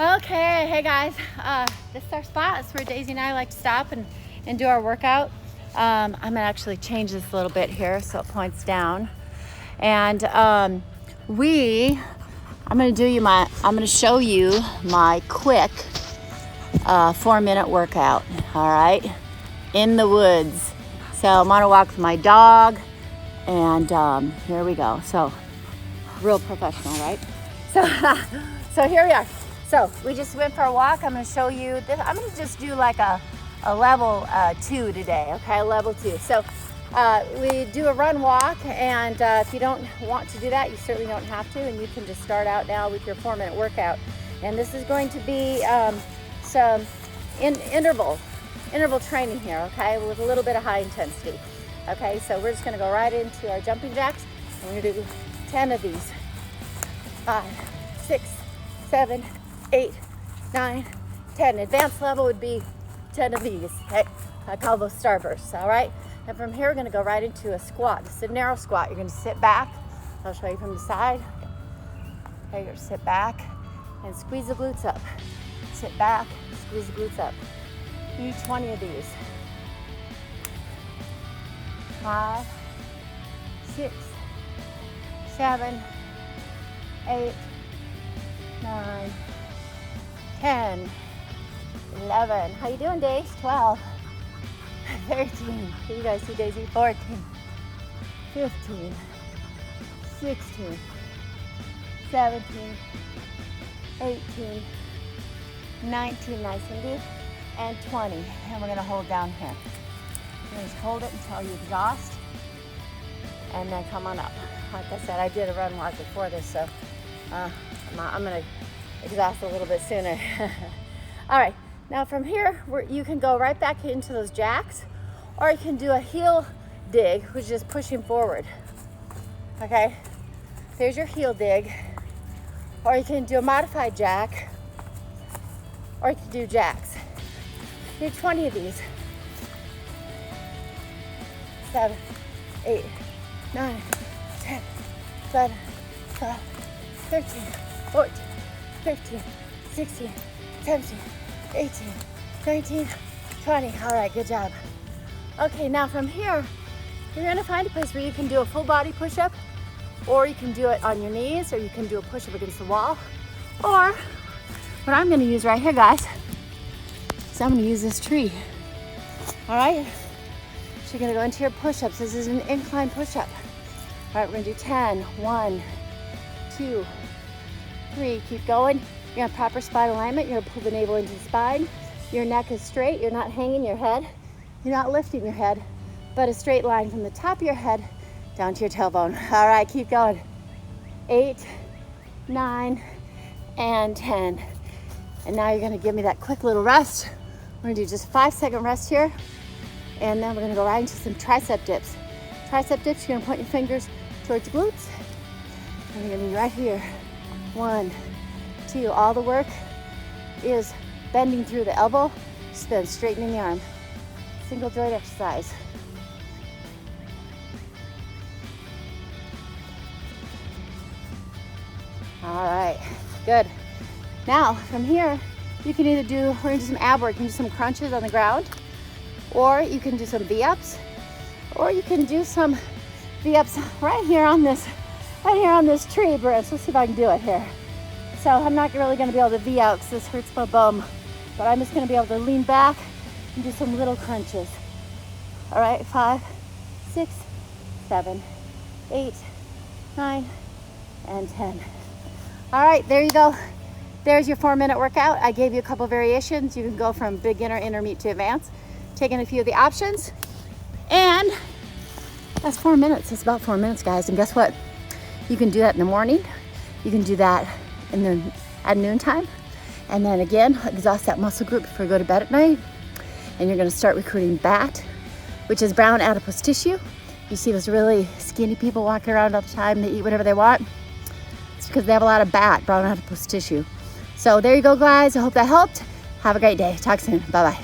Okay, hey guys, this is our spot. It's where Daisy and I like to stop and do our workout. I'm gonna actually change this a little bit here so it points down. And I'm gonna show you my quick 4-minute workout, all right, in the woods. So I'm on a walk with my dog, and here we go. So real professional, right? So here we are. So we just went for a walk. I'm gonna show you this. I'm gonna just do like a level 2 today, okay, a level 2. So we do a run walk, and if you don't want to do that, you certainly don't have to, and you can just start out now with your 4-minute workout. And this is going to be some interval training here, okay, with a little bit of high intensity. Okay, so we're just gonna go right into our jumping jacks, and we're gonna do 10 of these. 5, 6, 7, 8, 9, 10. Advanced level would be 10 of these, okay? I call those starbursts, all right? And from here, we're gonna go right into a squat. This is a narrow squat. You're gonna sit back. I'll show you from the side. Okay, you're gonna sit back and squeeze the glutes up. Sit back, squeeze the glutes up. Do 20 of these. 5, 6, 7, 8, 9, 10, 11. How you doing, Daisy? 12, 13. Can you guys see Daisy? 14, 15, 16, 17, 18, 19, nice and deep, and 20. And we're gonna hold down here. You're gonna just hold it until you exhaust, and then come on up. Like I said, I did a run walk before this, so I'm gonna exhaust a little bit sooner. All right, now from here, you can go right back into those jacks, or you can do a heel dig, which is just pushing forward. Okay, there's your heel dig, or you can do a modified jack, or you can do jacks. Do 20 of these. 7, 8, 9, 10, 11, 12, 13, 14, 15, 16, 17, 18, 19, 20. All right, good job. Okay, now from here, you're gonna find a place where you can do a full body push-up, or you can do it on your knees, or you can do a push-up against the wall, or what I'm gonna use right here, guys, is I'm gonna use this tree. All right? So you're gonna go into your push-ups. This is an incline push-up. All right, we're gonna do 10. 1, 2, 3. Keep going. You're gonna proper spine alignment. You're gonna pull the navel into the spine. Your neck is straight. You're not hanging your head. You're not lifting your head, but a straight line from the top of your head down to your tailbone. All right, keep going. 8, 9, and 10. And now you're gonna give me that quick little rest. We're gonna do just a 5-second rest here. And then we're gonna go right into some tricep dips. Tricep dips, you're gonna point your fingers towards your glutes. And you're gonna be right here. 1, 2, all the work is bending through the elbow, just then straightening the arm. Single joint exercise. All right, good. Now, from here, you can either we're gonna do some ab work. You can do some crunches on the ground, or you can do some V-ups, or you can do some V-ups right here on this tree branch. Let's see if I can do it here. So I'm not really gonna be able to V out because this hurts my bum, but I'm just gonna be able to lean back and do some little crunches. All right, 5, 6, 7, 8, 9, and 10. All right, there you go. There's your 4-minute workout. I gave you a couple variations. You can go from beginner, intermediate to advanced, taking a few of the options. And that's 4 minutes. It's about 4 minutes, guys. And guess what? You can do that in the morning. You can do that at noontime. And then again, exhaust that muscle group before you go to bed at night. And you're gonna start recruiting BAT, which is brown adipose tissue. You see those really skinny people walking around all the time. They eat whatever they want. It's because they have a lot of BAT, brown adipose tissue. So there you go, guys. I hope that helped. Have a great day. Talk soon. Bye-bye.